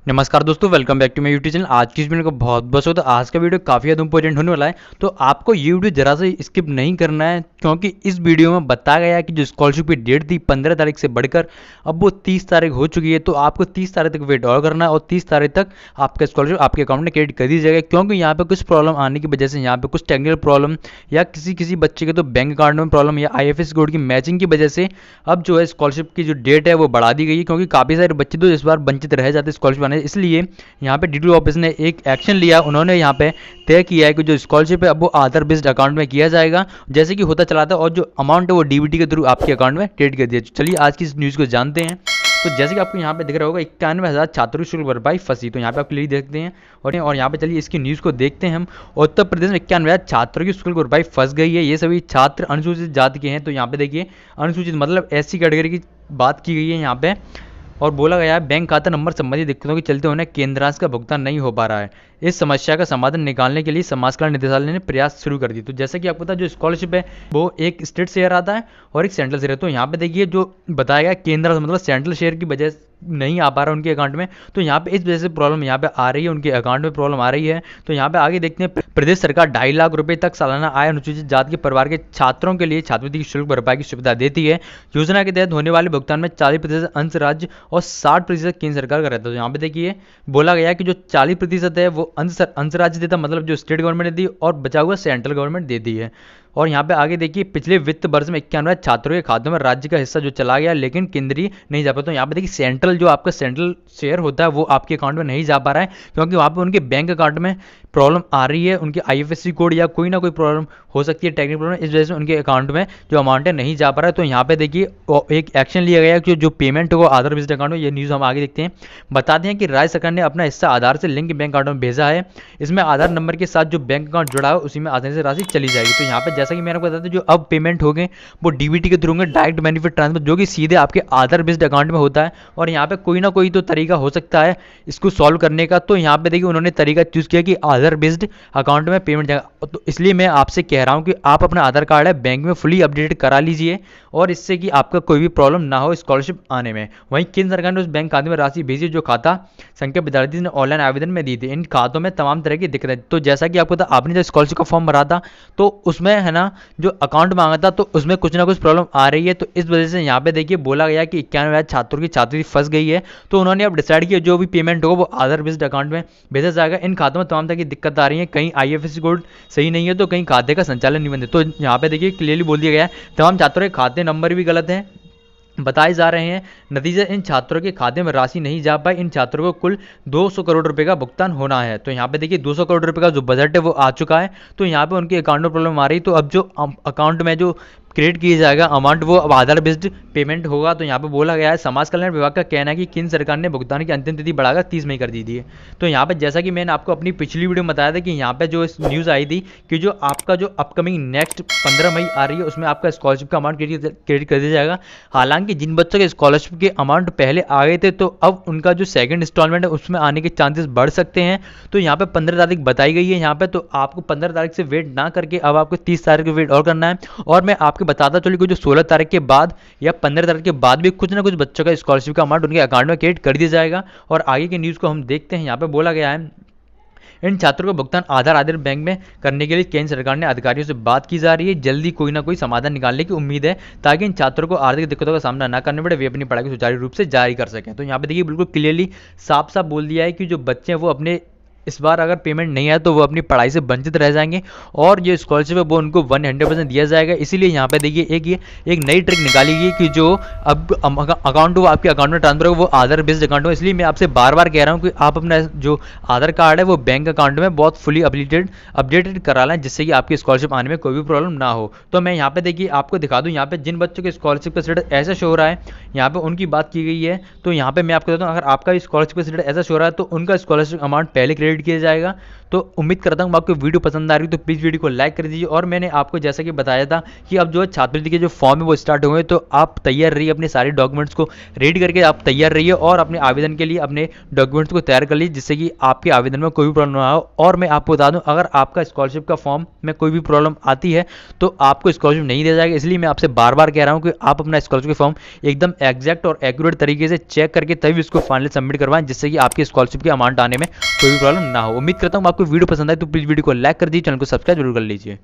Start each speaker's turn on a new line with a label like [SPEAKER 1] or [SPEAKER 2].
[SPEAKER 1] नमस्कार दोस्तों, welcome back to my YouTube channel. आज की इस वीडियो को बहुत बहुत स्वागत है। आज का वीडियो काफ़ी ज़्यादा इंपॉर्टेंट होने वाला है, तो आपको ये वीडियो जरा से स्किप नहीं करना है, क्योंकि इस वीडियो में बताया गया है कि जो स्कॉलरशिप की डेट थी 15 तारीख से बढ़कर अब वो 30 तारीख हो चुकी है। तो आपको 30 तारीख तक वेट और करना है और 30 तारीख तक आपका स्कॉलरशिप आपके अकाउंट में क्रेडिट कर दी जाएगा। क्योंकि यहाँ पे कुछ प्रॉब्लम आने की वजह से, यहाँ पे कुछ टेक्निकल प्रॉब्लम या किसी बच्चे के तो बैंक अकाउंट में प्रॉब्लम या IFSC कोड की मैचिंग की वजह से अब जो है स्कॉलरशिप की जो डेट है वो बढ़ा दी गई है। क्योंकि काफ़ी सारे बच्चे तो इस बार वंचित रह जाते स्कॉलरशिप आने से, इसलिए यहाँ पे DTO ऑफिस ने एक एक्शन लिया। उन्होंने यहाँ पे तय किया है कि जो स्कॉलरशिप है अब वो आधार बेस्ड अकाउंट में किया जाएगा, जैसे कि होता चला था, और जो अमाउंट है वो DBT के थ्रू आपके अकाउंट में क्रेडिट कर दिया। चलिए आज की इस न्यूज़ को जानते हैं। तो जैसे कि आपको यहाँ पे दिख रहा होगा 91,000 छात्रों की शुल्क भरपाई फंसी, तो यहाँ पे आप क्लियर देखते हैं। और यहाँ पे चलिए इसकी न्यूज़ को देखते हैं हम। उत्तर प्रदेश में 91,000 छात्रों की शुल्क भरपाई फंस गई है। ये सभी छात्र अनुसूचित जाति के हैं। तो यहाँ पे देखिए अनुसूचित मतलब SC कैटेगरी की बात की गई है यहाँ पे। और बोला गया है बैंक खाता नंबर संबंधी दिक्कतों के चलते उन्हें केंद्र राशि का भुगतान नहीं हो पा रहा है। इस समस्या का समाधान निकालने के लिए समाज कल्याण निदेशालय ने प्रयास शुरू कर दिए। तो जैसे कि आपको पता है जो स्कॉलरशिप है वो एक स्टेट शेयर आता है और एक सेंट्रल शेयर है। तो यहाँ पे देखिए जो बताया गया केंद्र मतलब सेंट्रल शेयर की वजह नहीं आ पा रहा उनके अकाउंट में, तो यहाँ पे इस वजह से प्रॉब्लम यहाँ पे आ रही है, उनके अकाउंट में प्रॉब्लम आ रही है। तो यहाँ पे आगे देखते हैं। प्रदेश सरकार 2.5 लाख रुपए तक सालाना आय अनुसूचित जाति के परिवार के छात्रों के लिए छात्रवृत्ति की शुल्क भरपाई की सुविधा देती है। योजना के तहत होने वाले भुगतान में 40% अंश राज्य और 60% केंद्र सरकार का रहता है। तो यहाँ पे देखिए बोला गया कि जो 40% है वो अंश राज्य देता, मतलब जो स्टेट गवर्नमेंट देती है, और बचा हुआ सेंट्रल गवर्नमेंट देती है। और यहाँ पे आगे देखिए पिछले वित्त वर्ष में 91 छात्रों के खातों में राज्य का हिस्सा जो चला गया, लेकिन केंद्रीय नहीं जा पाता। तो यहाँ पे देखिए सेंट्रल जो आपका सेंट्रल शेयर होता है वो आपके अकाउंट में नहीं जा पा रहा है, क्योंकि वहाँ पे उनके बैंक अकाउंट में प्रॉब्लम आ रही है। उनके IFSC कोड या कोई ना कोई प्रॉब्लम हो सकती है, टेक्निकल प्रॉब्लम, इस वजह से उनके अकाउंट में जो अमाउंट है नहीं जा पा रहा है। तो यहाँ पे देखिए एक एक्शन लिया गया कि जो पेमेंट हो आधार बेस्ड अकाउंट में। ये न्यूज़ हम आगे देखते हैं। बताते हैं कि राज्य सरकार ने अपना हिस्सा आधार से लिंक बैंक अकाउंट में भेजा है। इसमें आधार नंबर के साथ जो बैंक अकाउंट जुड़ा है उसी में आसानी से राशि चली जाएगी। तो यहाँ पे जैसा कि मैंने बताया था जो अब पेमेंट हो गए वो DBT के थ्रू होंगे, डायरेक्ट बेनिफिट ट्रांसफर, जो कि सीधे आपके आधार बेस्ड अकाउंट में होता है। और यहाँ पे कोई ना कोई तो तरीका हो सकता है इसको सॉल्व करने का। तो यहाँ पे देखिए उन्होंने तरीका चूज किया कि आधार बेस्ड अकाउंट में पेमेंट जाएगा। तो इसलिए मैं आपसे कह रहा हूँ कि आप अपना आधार कार्ड है बैंक में फुली अपडेट करा लीजिए, और इससे कि आपका कोई भी प्रॉब्लम ना हो स्कॉलरशिप आने में। वहीं केंद्र सरकार ने उस बैंक खाते में राशि भेजी जो खाता संख्या विद्यार्थी ने ऑनलाइन आवेदन में दी थी। इन खातों में तमाम तरह की दिक्कतें, तो जैसा कि आपको आपने जब स्कॉलरशिप का फॉर्म भरा था तो उसमें है ना जो अकाउंट मांगा था, तो उसमें कुछ ना कुछ प्रॉब्लम आ रही है। तो इस वजह से यहाँ पे देखिए बोला गया कि 91,000 छात्रों की छात्रवृत्ति फंस गई है। तो उन्होंने अब डिसाइड किया जो भी पेमेंट होगा वो आधार बेस्ड अकाउंट में भेजा जाएगा। इन खातों में तमाम तरह की दिक्कत आ रही है, कहीं IFSC कोड सही नहीं है तो कहीं खाते का संचालन नहीं बंद है। तो यहाँ पे देखिए क्लियरली बोल दिया गया है तमाम छात्रों के खाते नंबर भी गलत हैं बताए जा रहे हैं। नतीजा इन छात्रों के खाते में राशि नहीं जा पाई। इन छात्रों को कुल 200 करोड़ रुपए का भुगतान होना है। तो यहाँ पे देखिए 200 करोड़ रुपए का जो बजट है वो आ चुका है। तो यहाँ पे उनके अकाउंट में प्रॉब्लम आ रही, तो अब जो अकाउंट में जो क्रेडिट किया जाएगा अमाउंट वो अब आधार बेस्ड पेमेंट होगा। तो यहाँ पे बोला गया है समाज कल्याण विभाग का कहना है कि केंद्र सरकार ने भुगतान की अंतिम तिथि बढ़ाकर 30 मई कर दी थी। तो यहाँ पे जैसा कि मैंने आपको अपनी पिछली वीडियो में बताया था कि यहाँ पे जो न्यूज़ आई थी कि जो आपका जो अपकमिंग नेक्स्ट 15 मई आ रही है उसमें आपका स्कॉलरशिप का अमाउंट क्रेडिट कर दिया जाएगा। हालांकि जिन बच्चों के स्कॉलरशिप के अमाउंट पहले आ गए थे तो अब उनका जो सेकंड इंस्टॉलमेंट है उसमें आने के चांसेस बढ़ सकते हैं। तो यहाँ पे 15 तारीख बताई गई है यहाँ पे, तो आपको 15 तारीख से वेट ना करके अब आपको 30 तारीख को वेट और करना है। और मैं आपको बताता चलूँ कि जो 16 तारीख के बाद या 15 तारीख के बाद भी कुछ ना कुछ बच्चों का स्कॉलरशिप का अमाउंट उनके अकाउंट में क्रेडिट कर दिया जाएगा। और आगे की न्यूज़ को हम देखते हैं। यहाँ पे बोला गया है इन छात्रों का भुगतान आधार बैंक में करने के लिए केंद्र सरकार ने अधिकारियों से बात की जा रही है। जल्दी कोई ना कोई समाधान निकालने की उम्मीद है ताकि इन छात्रों को आर्थिक दिक्कतों का सामना न करने पड़े, वे अपनी पढ़ाई को सुचारू रूप से जारी कर सकें। तो यहाँ पे देखिए बिल्कुल क्लियरली साफ साफ बोल दिया है कि जो बच्चे हैं वो अपने इस बार अगर पेमेंट नहीं आया तो वो अपनी पढ़ाई से वंचित रह जाएंगे, और जो स्कॉलरशिप है वो उनको 100% दिया जाएगा। इसीलिए यहाँ पे देखिए एक नई ट्रिक निकाली गई कि जो अब अकाउंट वो आपके अकाउंट में ट्रांसफर हो वो आधार बेस्ड अकाउंट हो। इसलिए मैं आपसे बार बार कह रहा हूँ कि आप अपना जो आधार कार्ड है वो बैंक अकाउंट में बहुत फुली अपडेटेड करा लें, जिससे कि आपकी स्कॉलरशिप आने में कोई भी प्रॉब्लम ना हो। तो मैं यहाँ पे देखिए आपको दिखा दूँ, यहाँ पे जिन बच्चों के स्कॉलरशिप का स्टेटस ऐसा शो हो रहा है यहाँ पे उनकी बात की गई है। तो यहाँ पे मैं आपको बताता हूँ अगर आपका स्कॉलरशिप का स्टेटस ऐसा शो हो रहा है तो उनका स्कॉलरशिप अमाउंट पहले क्रेडिट क्रेडिट किया जाएगा। तो उम्मीद करता हूँ आपको वीडियो पसंद आ रही है, तो प्लीज़ वीडियो को लाइक कर दीजिए। और मैंने आपको जैसा कि बताया था कि अब जो है छात्रवृत्ति के जो फॉर्म है वो स्टार्ट हुए, तो आप तैयार रहिए, अपने सारे डॉक्यूमेंट्स को रेडी करके आप तैयार रहिए और अपने आवेदन के लिए अपने डॉक्यूमेंट्स को तैयार कर लीजिए, जिससे कि आपके आवेदन में कोई भी प्रॉब्लम ना हो। और मैं आपको बता दूं, अगर आपका स्कॉलरशिप का फॉर्म में कोई भी प्रॉब्लम आती है तो आपको स्कॉलरशिप नहीं दिया जाएगा। इसलिए मैं आपसे बार बार कह रहा हूं कि आप अपना स्कॉलरशिप का फॉर्म एकदम एग्जैक्ट और एक्यूरेट तरीके से चेक करके तभी उसको फाइनली सबमिट करवाएं, जिससे कि आपकी स्कॉलरशिप के अमाउंट आने में कोई भी प्रॉब्लम ना हो। उम्मीद करता हूं आपको वीडियो पसंद आए, तो प्लीज़ वीडियो को लाइक कर दीजिए, चैनल को सब्सक्राइब जरूर कर लीजिए।